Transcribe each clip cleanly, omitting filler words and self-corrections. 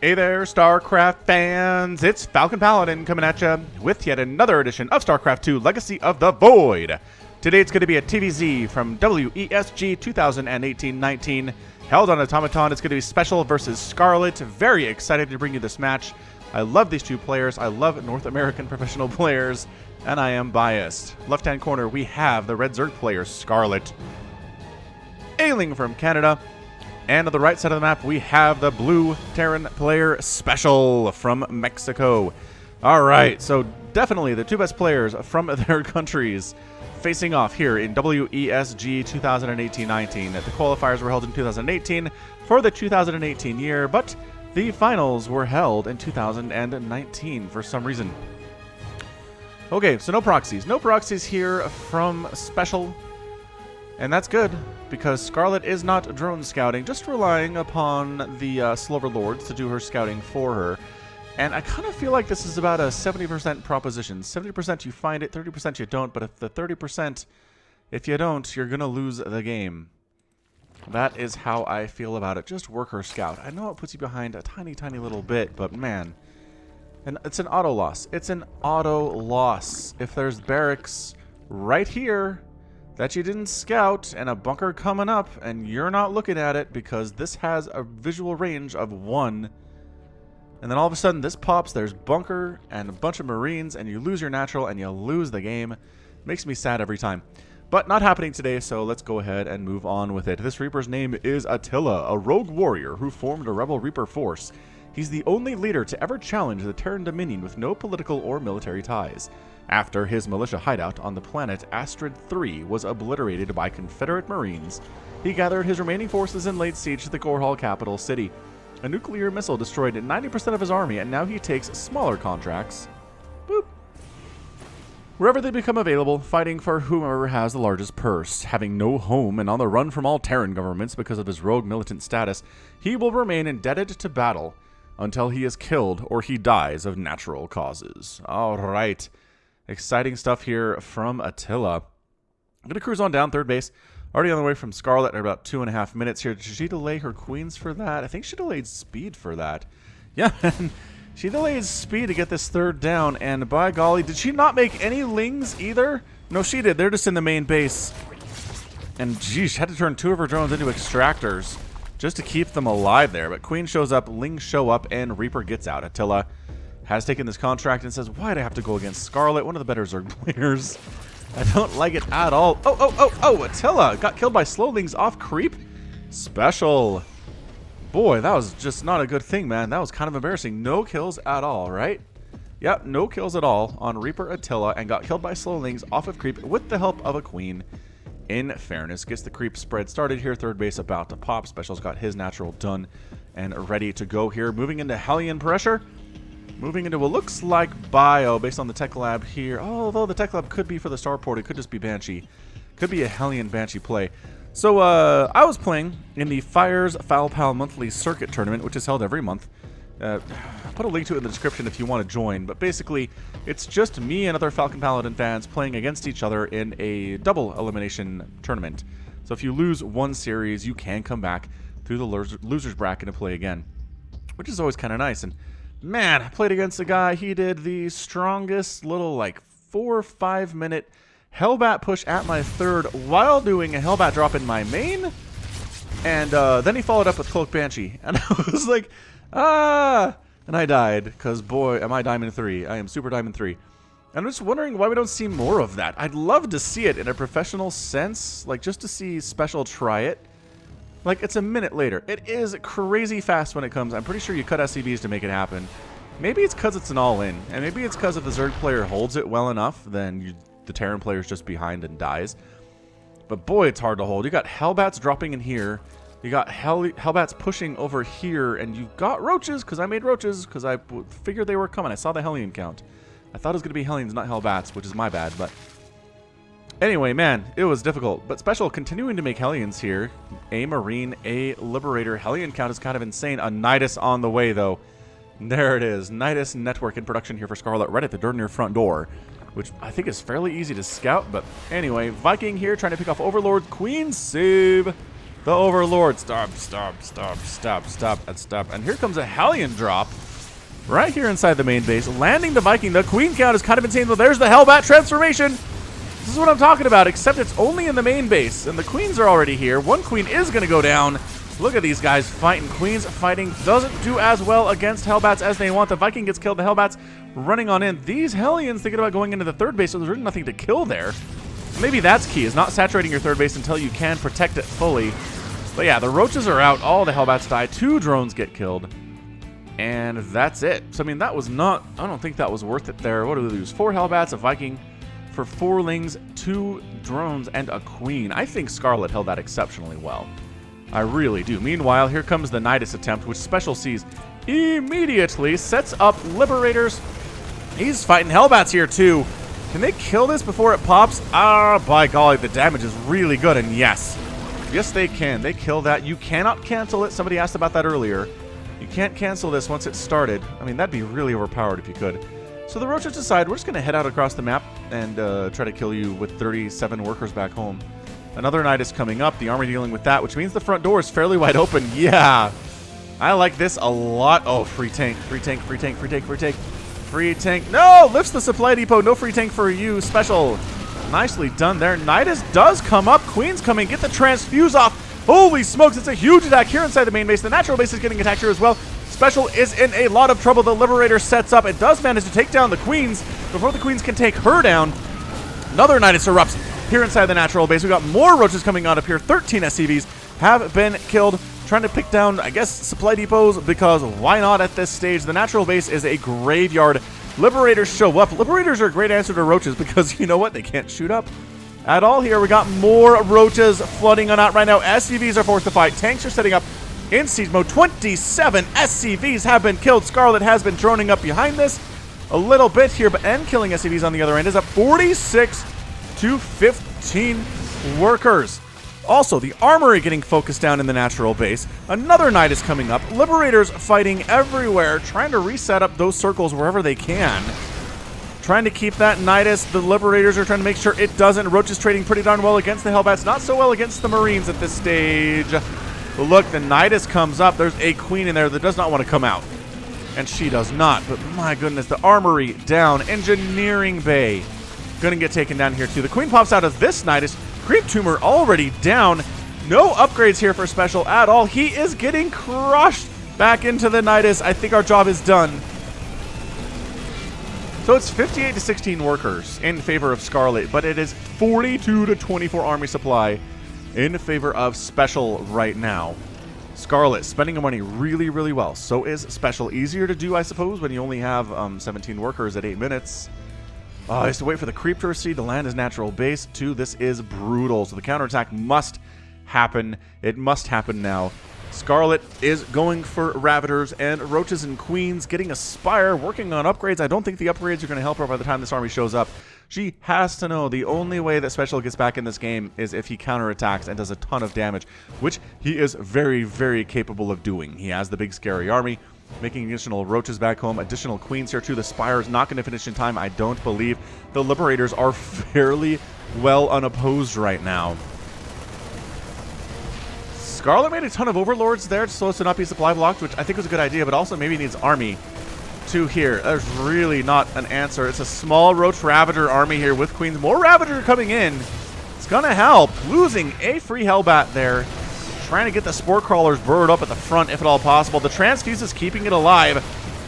Hey there, StarCraft fans! It's Falcon Paladin coming at you with yet another edition of StarCraft 2 Legacy of the Void. Today it's going to be a TVZ from WESG 2018-19, held on Automaton. It's going to be SpeCial versus Scarlett. Very excited to bring you this match. I love these two players. I love North American professional players, and I am biased. Left-hand corner, we have the Red Zerg player, Scarlett, hailing from Canada. And on the right side of the map, we have the blue Terran player, SpeCial, from Mexico. All right, so definitely the two best players from their countries facing off here in WESG 2018-19. The qualifiers were held in 2018 for the 2018 year, but the finals were held in 2019 for some reason. Okay, so no proxies. No proxies here from SpeCial. And that's good, because Scarlett is not drone scouting, just relying upon the Slover Lords to do her scouting for her. And I kind of feel like this is about a 70% proposition. 70% you find it, 30% you don't, but if the 30%, if you don't, you're going to lose the game. That is how I feel about it. Just work her scout. I know it puts you behind a tiny, tiny little bit, but man. And it's an auto loss. It's an auto loss. If there's barracks right here that you didn't scout and a bunker coming up and you're not looking at it because this has a visual range of 1, and then all of a sudden this pops, there's bunker and a bunch of Marines, and you lose your natural and you lose the game. Makes me sad every time. But not happening today, so let's go ahead and move on with it. This Reaper's name is Attila, a rogue warrior who formed a rebel Reaper force. He's the only leader to ever challenge the Terran Dominion with no political or military ties. After his militia hideout on the planet Astrid III was obliterated by Confederate Marines, he gathered his remaining forces and laid siege to the Gorhal capital city. A nuclear missile destroyed 90% of his army, and now he takes smaller contracts. Boop. Wherever they become available, fighting for whomever has the largest purse. Having no home and on the run from all Terran governments because of his rogue militant status, he will remain indebted to battle until he is killed or he dies of natural causes. All right. Exciting stuff here from Attila. I'm going to cruise on down third base. Already on the way from Scarlett at about 2.5 minutes here. Did she delay her queens for that? I think she delayed speed for that. Yeah, man. She delayed speed to get this third down. And by golly, did she not make any lings either? No, she did. They're just in the main base. And geez, she had to turn 2 of her drones into extractors just to keep them alive there. But Queen shows up, Lings show up, and Reaper gets out. Attila has taken this contract and says, why'd I have to go against Scarlett, one of the better Zerg players? I don't like it at all. Oh, Attila got killed by slowlings off creep. SpeCial. Boy, that was just not a good thing, man. That was kind of embarrassing. No kills at all, right? Yep, no kills at all on Reaper Attila, and got killed by slowlings off of creep with the help of a queen. In fairness, gets the creep spread started here. Third base about to pop. SpeCial's got his natural done and ready to go here. Moving into Hellion pressure. Moving into what looks like bio based on the tech lab here. Although the tech lab could be for the starport, it could just be Banshee. Could be a Hellion Banshee play. So I was playing in the Fires Foul Pal monthly circuit tournament, which is held every month. I'll put a link to it in the description if you want to join. But basically, it's just me and other Falcon Paladin fans playing against each other in a double elimination tournament. So if you lose one series, you can come back through the losers bracket and play again, which is always kind of nice. And man, I played against a guy, he did the strongest little like 4 or 5 minute Hellbat push at my third while doing a Hellbat drop in my main. And then he followed up with Cloak Banshee. And I was like, ah! And I died, because boy, am I Diamond 3. I am Super Diamond 3. I'm just wondering why we don't see more of that. I'd love to see it in a professional sense, like just to see SpeCial try it. Like, it's a minute later. It is crazy fast when it comes. I'm pretty sure you cut SCVs to make it happen. Maybe it's because it's an all-in. And maybe it's because if the Zerg player holds it well enough, then the Terran player's just behind and dies. But boy, it's hard to hold. You got Hellbats dropping in here. You got Hellbats pushing over here. And you got Roaches, because I made Roaches, because I figured they were coming. I saw the Hellion count. I thought it was going to be Hellions, not Hellbats, which is my bad, but anyway, man, it was difficult. But SpeCial continuing to make Hellions here. A Marine, a Liberator. Hellion count is kind of insane. A Nidus on the way, though. There it is. Nidus network in production here for Scarlett right at the door near front door, which I think is fairly easy to scout. But anyway, Viking here trying to pick off Overlord. Queen save. The Overlord. Stop, stop, stop, stop, stop, and stop. And here comes a Hellion drop right here inside the main base, landing the Viking. The Queen count is kind of insane, but there's the Hellbat transformation. This is what I'm talking about, except it's only in the main base, and the Queens are already here. One Queen is going to go down. Look at these guys fighting. Queens fighting doesn't do as well against Hellbats as they want. The Viking gets killed. The Hellbats running on in. These Hellions thinking about going into the third base, so there's really nothing to kill there. Maybe that's key, is not saturating your third base until you can protect it fully. But yeah, the Roaches are out. All the Hellbats die. 2 drones get killed. And that's it. So, I mean, that was not... I don't think that was worth it there. What do we lose? 4 Hellbats, a Viking for 4 Lings, 2 drones, and a Queen. I think Scarlett held that exceptionally well. I really do. Meanwhile, here comes the Nidus attempt, which Special sees immediately. Sets up Liberators. He's fighting Hellbats here, too. Can they kill this before it pops? Ah, by golly, the damage is really good, and yes. Yes, they can. They kill that. You cannot cancel it. Somebody asked about that earlier. You can't cancel this once it's started. I mean, that'd be really overpowered if you could. So the Roaches decide we're just going to head out across the map and try to kill you with 37 workers back home. Another night is coming up. The army dealing with that, which means the front door is fairly wide open. Yeah. I like this a lot. Oh, free tank, free tank, free tank, free tank, free tank. Free tank. No! Lifts the supply depot. No free tank for you. Special. Nicely done there. Nidus does come up. Queen's coming. Get the transfuse off. Holy smokes. It's a huge attack here inside the main base. The natural base is getting attacked here as well. Special is in a lot of trouble. The Liberator sets up. It does manage to take down the Queens before the Queens can take her down. Another Nidus erupts here inside the natural base. We've got more Roaches coming out up here. 13 SCVs have been killed. Trying to pick down, I guess, supply depots, because why not at this stage? The natural base is a graveyard. Liberators show up. Liberators are a great answer to Roaches because, you know what? They can't shoot up at all here. We got more Roaches flooding on out right now. SCVs are forced to fight. Tanks are setting up in siege mode. 27 SCVs have been killed. Scarlett has been droning up behind this a little bit here, but and killing SCVs on the other end is up 46 to 15 workers. Also, the armory getting focused down in the natural base. Another night is coming up. Liberators fighting everywhere, trying to reset up those circles wherever they can. Trying to keep that Nidus. The Liberators are trying to make sure it doesn't. Roach is trading pretty darn well against the Hellbats. Not so well against the Marines at this stage. But look, the Nidus comes up. There's a Queen in there that does not want to come out. And she does not. But my goodness, the armory down. Engineering bay gonna get taken down here too. The Queen pops out of this Nidus. Creep Tumor already down. No upgrades here for Special at all. He is getting crushed back into the Nidus. I think our job is done. So it's 58 to 16 workers in favor of Scarlett, but it is 42 to 24 army supply in favor of Special right now. Scarlett spending the money really, really well. So is Special. Easier to do, I suppose, when you only have 17 workers at 8 minutes. I have to wait for the creep to recede to land his natural base. 2, this is brutal. So the counterattack must happen. It must happen now. Scarlett is going for Ravagers and Roaches and Queens, getting a Spire, working on upgrades. I don't think the upgrades are going to help her by the time this army shows up. She has to know the only way that Special gets back in this game is if he counterattacks and does a ton of damage, which he is very, very capable of doing. He has the big scary army, making additional Roaches back home, additional Queens here too. The Spire is not going to finish in time, I don't believe. The Liberators are fairly well unopposed right now. Scarlett made a ton of Overlords there so as to not be supply blocked, which I think was a good idea, but also maybe needs army too here. There's really not an answer. It's a small Roach Ravager army here with Queens. More Ravager coming in. It's going to help. Losing a free Hellbat there. Trying to get the Spore Crawlers burrowed up at the front if at all possible. The Transfuse is keeping it alive.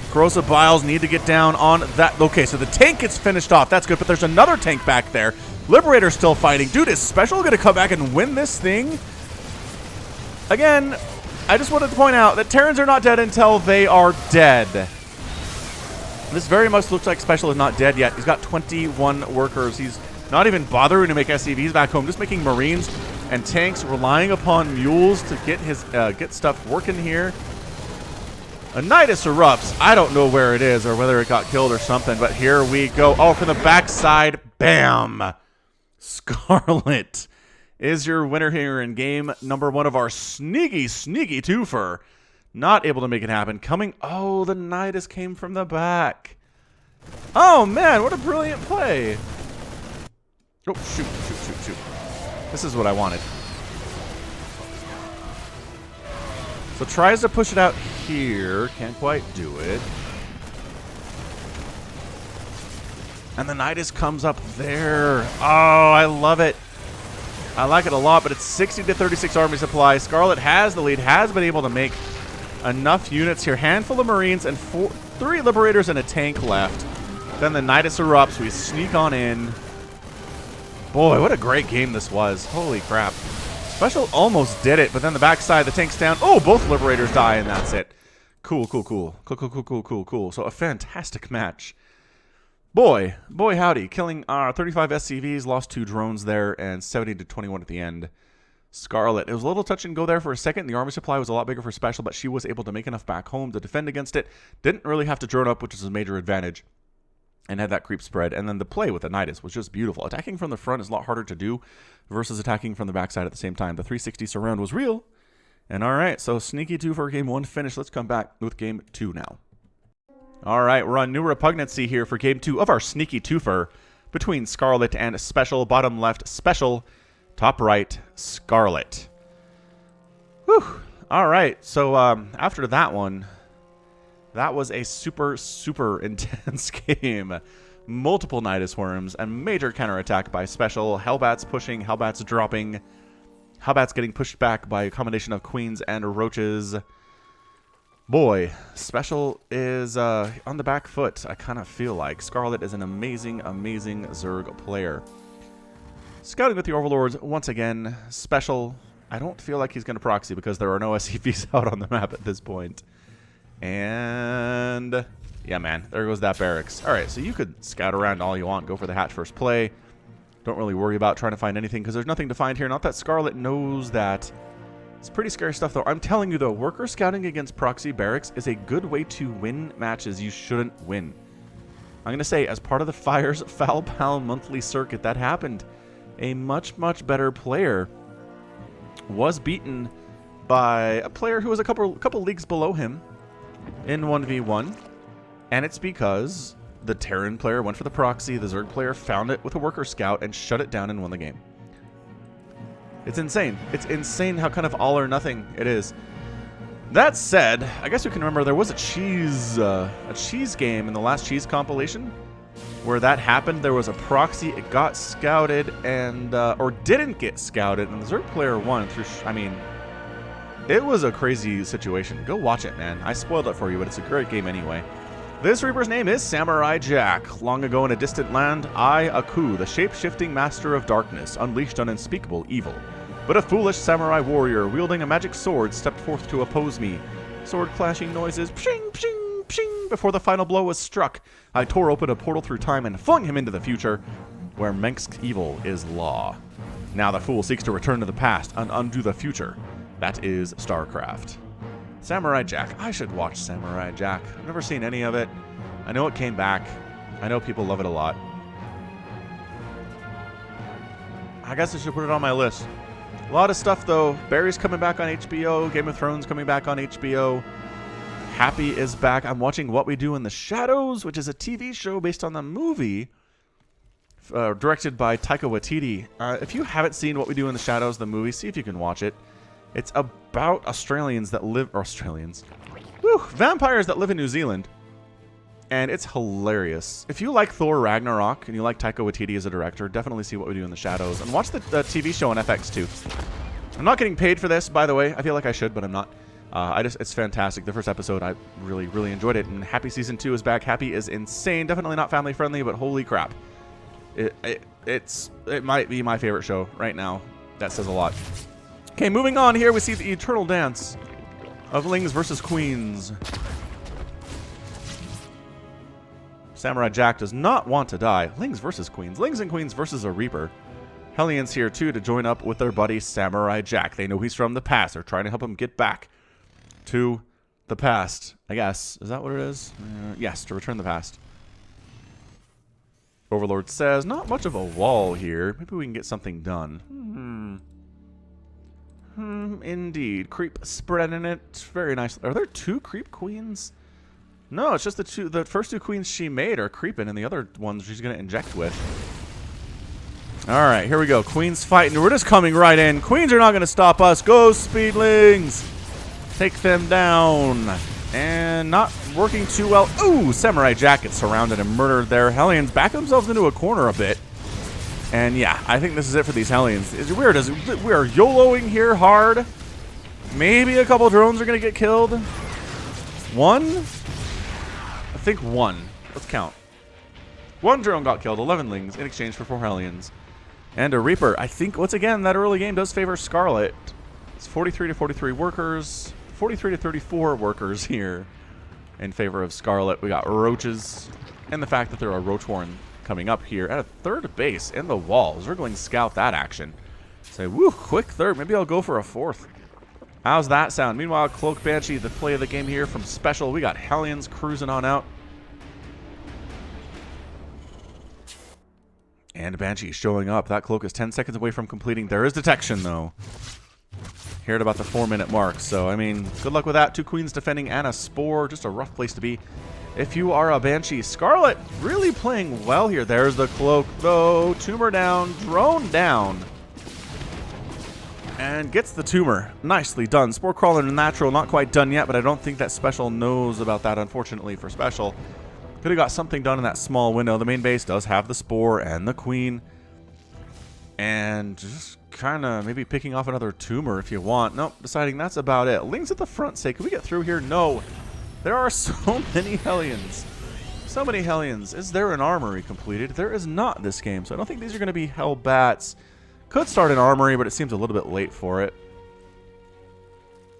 Corrosive Biles need to get down on that. Okay, so the tank gets finished off. That's good, but there's another tank back there. Liberator still fighting. Dude, is Special going to come back and win this thing? Again, I just wanted to point out that Terrans are not dead until they are dead. This very much looks like Special is not dead yet. He's got 21 workers. He's not even bothering to make SCVs back home, just making Marines and tanks, relying upon mules to get his get stuff working here. A Nidus erupts. I don't know where it is or whether it got killed or something, but here we go. Oh, from the backside, bam! Scarlett is your winner here in game number 1 of our sneaky twofer. Not able to make it happen. Coming, oh, the Nidus came from the back. Oh man, what a brilliant play. Oh, shoot. This is what I wanted. So tries to push it out here. Can't quite do it. And the Nidus comes up there. Oh, I love it. I like it a lot, but it's 60 to 36 army supply. Scarlett has the lead, has been able to make enough units here. Handful of Marines and 3 Liberators and a tank left. Then the Nidus erupts. We sneak on in. Boy, what a great game this was. Holy crap. SpeCial almost did it, but then the backside, the tank's down. Oh, both Liberators die, and that's it. Cool, cool, cool. Cool, cool, cool, cool, cool, cool. So a fantastic match. Boy, howdy. Killing 35 SCVs, lost 2 drones there, and 70 to 21 at the end. Scarlett. It was a little touch and go there for a second. The army supply was a lot bigger for SpeCial, but she was able to make enough back home to defend against it. Didn't really have to drone up, which is a major advantage, and had that creep spread. And then the play with the Nidus was just beautiful. Attacking from the front is a lot harder to do versus attacking from the backside at the same time. The 360 surround was real. And all right, so sneaky 2 for game 1 finish. Let's come back with game 2 now. All right, we're on New Repugnancy here for game 2 of our sneaky twofer between Scarlett and SpeCial. Bottom left, SpeCial. Top right, Scarlett. Whew. All right, so after that one, that was a super, super intense game. Multiple Nidus Worms and major counterattack by SpeCial. Hellbats pushing, Hellbats dropping. Hellbats getting pushed back by a combination of Queens and Roaches. Boy, SpeCial is on the back foot, I kind of feel like. Scarlett is an amazing, amazing Zerg player. Scouting with the Overlords once again. SpeCial, I don't feel like he's going to proxy because there are no SCVs out on the map at this point. And yeah, man, there goes that barracks. All right, so you could scout around all you want, go for the hatch first play. Don't really worry about trying to find anything because there's nothing to find here. Not that Scarlett knows that. It's pretty scary stuff, though. I'm telling you, though, worker scouting against proxy barracks is a good way to win matches you shouldn't win. I'm going to say, as part of the Fire's Foul Pal monthly circuit, that happened. A much, much better player was beaten by a player who was a couple leagues below him in 1v1. And it's because the Terran player went for the proxy, the Zerg player found it with a worker scout and shut it down and won the game. It's insane. It's insane how kind of all or nothing it is. That said, I guess we can remember there was a cheese game in the last cheese compilation where that happened. There was a proxy, it got scouted and or didn't get scouted, and the Zerg player won through. I mean, it was a crazy situation. Go watch it, man. I spoiled it for you, but it's a great game anyway. This Reaper's name is Samurai Jack. Long ago in a distant land, I, Aku, the shape-shifting master of darkness, unleashed on unspeakable evil. But a foolish samurai warrior, wielding a magic sword, stepped forth to oppose me. Sword clashing noises, pshing, pshing, pshing. Before the final blow was struck, I tore open a portal through time and flung him into the future, where Mengsk's evil is law. Now the fool seeks to return to the past and undo the future. That is StarCraft. Samurai Jack. I should watch Samurai Jack. I've never seen any of it. I know it came back. I know people love it a lot. I guess I should put it on my list. A lot of stuff, though. Barry's coming back on HBO. Game of Thrones coming back on HBO. Happy is back. I'm watching What We Do in the Shadows, which is a TV show based on the movie directed by Taika Waititi. If you haven't seen What We Do in the Shadows, the movie, see if you can watch it. It's about Australians that live... Or Australians. Whew, vampires that live in New Zealand. And it's hilarious. If you like Thor Ragnarok and you like Taika Waititi as a director, definitely see What We Do in the Shadows. And watch the TV show on FX too. I'm not getting paid for this, by the way. I feel like I should, but I'm not. It's fantastic. The first episode, I really, really enjoyed it. And Happy Season 2 is back. Happy is insane. Definitely not family friendly, but holy crap. It might be my favorite show right now. That says a lot. Okay, moving on here, we see the eternal dance of Lings versus Queens. Samurai Jack does not want to die. Lings versus Queens. Lings and Queens versus a Reaper. Hellions here, too, to join up with their buddy Samurai Jack. They know he's from the past. They're trying to help him get back to the past, I guess. Is that what it is? Yes, to return the past. Overlord says, not much of a wall here. Maybe we can get something done. Indeed. Creep spread in it. Very nice. Are there 2 creep queens? No, it's just the first 2 queens she made are creeping, and the other ones she's going to inject with. All right, here we go. Queens fighting. We're just coming right in. Queens are not going to stop us. Go, Speedlings! Take them down. And not working too well. Ooh, Samurai Jacket surrounded and murdered there. Hellions back themselves into a corner a bit. And yeah, I think this is it for these Hellions. It's weird. We are YOLOing here hard. Maybe a couple drones are going to get killed. One? I think one. Let's count. One drone got killed. 11 Lings in exchange for 4 Hellions. And a Reaper. I think, once again, that early game does favor Scarlett. It's 43 to 43 workers. 43 to 34 workers here in favor of Scarlett. We got roaches, and the fact that there are Roachhorn coming up here at a third base in the wall. Zergling scout that action. Say, woo, quick third. Maybe I'll go for a fourth. How's that sound? Meanwhile, Cloak Banshee, the play of the game here from SpeCial. We got Hellions cruising on out. And Banshee showing up. That Cloak is 10 seconds away from completing. There is detection, though. Here at about the 4-minute mark. So, I mean, good luck with that. 2 Queens defending and a Spore. Just a rough place to be if you are a Banshee. Scarlett really playing well here. There's the Cloak, though. Tumor down. Drone down. And gets the tumor. Nicely done. Spore Crawler natural. Not quite done yet, but I don't think that SpeCial knows about that, unfortunately, for SpeCial. Could have got something done in that small window. The main base does have the Spore and the Queen. And just kind of maybe picking off another tumor if you want. Nope, deciding that's about it. Lings at the front say, can we get through here? No. There are so many Hellions. So many Hellions. Is there an armory completed? There is not this game, so I don't think these are going to be Hellbats. Could start an armory, but it seems a little bit late for it.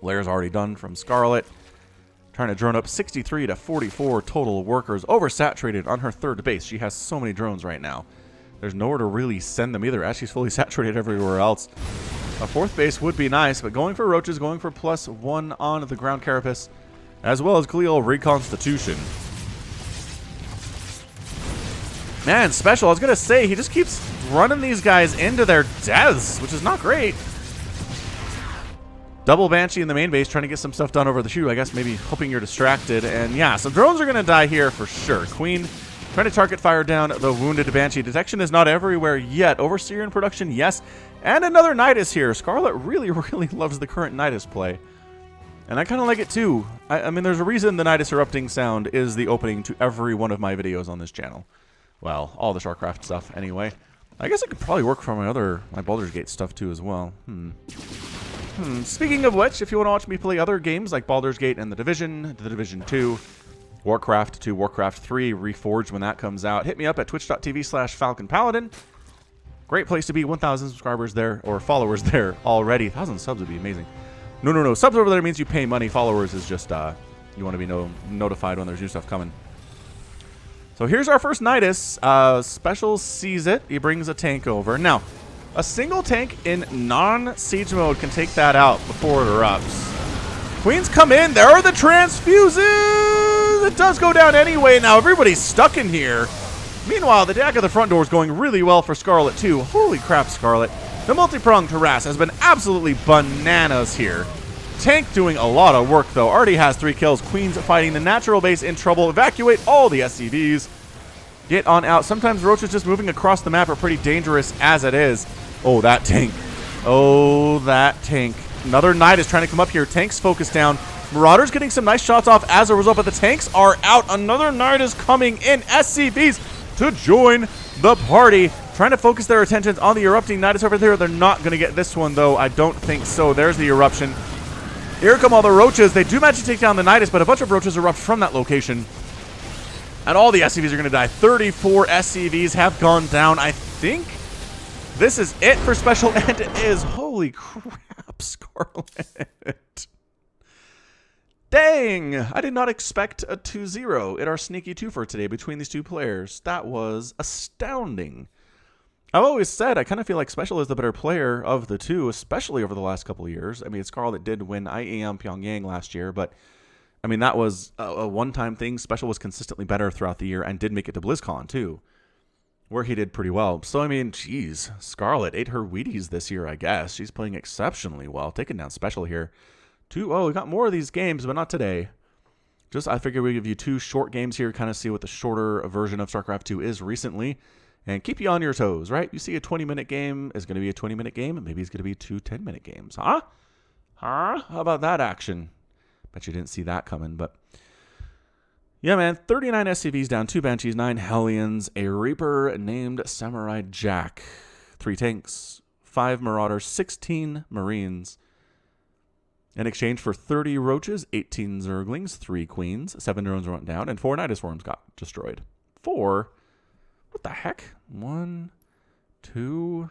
Lair's already done from Scarlett. Trying to drone up 63 to 44 total workers. Oversaturated on her third base. She has so many drones right now. There's nowhere to really send them either, as she's fully saturated everywhere else. A fourth base would be nice, but going for roaches, going for +1 on the ground carapace, as well as Glial Reconstitution. Man, SpeCial, I was going to say, he just keeps running these guys into their deaths, which is not great. Double Banshee in the main base, trying to get some stuff done over the shoe. I guess maybe hoping you're distracted. And yeah, some drones are going to die here for sure. Queen trying to target fire down the wounded Banshee. Detection is not everywhere yet. Overseer in production, yes. And another Nidus here. Scarlett really, really loves the current Nidus play. And I kind of like it too. I mean, there's a reason the Nidus erupting sound is the opening to every one of my videos on this channel. Well, all the StarCraft stuff anyway. I guess it could probably work for my Baldur's Gate stuff too as well. Speaking of which, if you want to watch me play other games like Baldur's Gate and The Division 2, Warcraft 2, Warcraft 3, Reforged when that comes out, hit me up at twitch.tv/FalconPaladin. Great place to be. 1,000 subscribers there, or followers there already. 1,000 subs would be amazing. No. Subs over there means you pay money. Followers is just, you want to be notified when there's new stuff coming. So here's our first Nidus. SpeCial sees it. He brings a tank over. Now, a single tank in non-siege mode can take that out before it erupts. Queens come in. There are the transfuses. It does go down anyway. Now everybody's stuck in here. Meanwhile, the attack of the front door is going really well for Scarlett too. Holy crap, Scarlett. The multi-pronged harass has been absolutely bananas here. Tank doing a lot of work though. Already has 3 kills. Queens fighting the natural base in trouble. Evacuate all the SCVs. Get on out. Sometimes roaches just moving across the map are pretty dangerous as it is. Oh, that tank. Oh, that tank. Another Nidus trying to come up here. Tanks focused down. Marauders getting some nice shots off as a result, but the tanks are out. Another Nidus coming in. SCVs to join the party. Trying to focus their attentions on the erupting Nidus over there. They're not going to get this one, though. I don't think so. There's the eruption. Here come all the roaches. They do manage to take down the Nidus, but a bunch of roaches erupt from that location. And all the SCVs are going to die. 34 SCVs have gone down. I think this is it for SpeCial, and it is. Holy crap, Scarlett. Dang! I did not expect a 2-0 in our sneaky twofer today between these two players. That was astounding. I've always said I kind of feel like SpeCial is the better player of the two, especially over the last couple of years. I mean, Scarlett did win IEM Pyongyang last year, but I mean, that was a one-time thing. SpeCial was consistently better throughout the year and did make it to BlizzCon, too, where he did pretty well. So, I mean, geez, Scarlett ate her Wheaties this year, I guess. She's playing exceptionally well, taking down SpeCial here. Oh, we got more of these games, but not today. Just, I figured we'd give you 2 short games here, kind of see what the shorter version of StarCraft 2 is recently, and keep you on your toes, right? You see a 20-minute game is going to be a 20-minute game, and maybe it's going to be 2 10-minute games, huh? How about that action? Bet you didn't see that coming, but yeah, man. 39 SCVs down, 2 Banshees, 9 Hellions, a Reaper named Samurai Jack, 3 tanks, 5 Marauders, 16 Marines. In exchange for 30 Roaches, 18 Zerglings, 3 Queens, 7 drones went down, and 4 Nidus Worms got destroyed. 4? What the heck? 1, 2...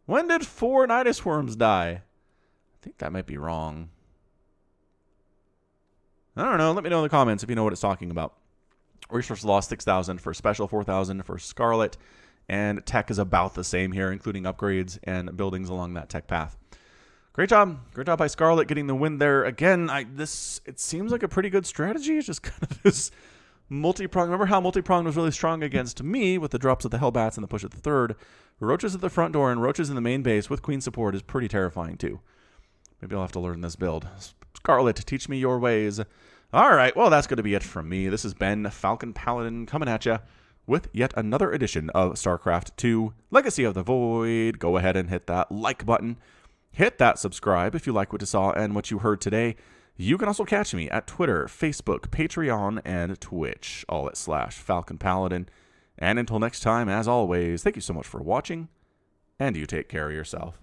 When did 4 Nidus Worms die? I think that might be wrong. I don't know. Let me know in the comments if you know what it's talking about. Resource loss 6,000 for SpeCial, 4,000 for Scarlett, and tech is about the same here, including upgrades and buildings along that tech path. Great job. Great job by Scarlett getting the win there. Again, it seems like a pretty good strategy. It's just kind of this multi-prong. Remember how multi-prong was really strong against me with the drops of the Hellbats and the push at the third? Roaches at the front door and Roaches in the main base with Queen support is pretty terrifying too. Maybe I'll have to learn this build. Scarlett, teach me your ways. All right, well, that's going to be it from me. This has been Falcon Paladin coming at you with yet another edition of StarCraft 2 Legacy of the Void. Go ahead and hit that like button. Hit that subscribe if you like what you saw and what you heard today. You can also catch me at Twitter, Facebook, Patreon, and Twitch, all at /Falcon Paladin. And until next time, as always, thank you so much for watching, and you take care of yourself.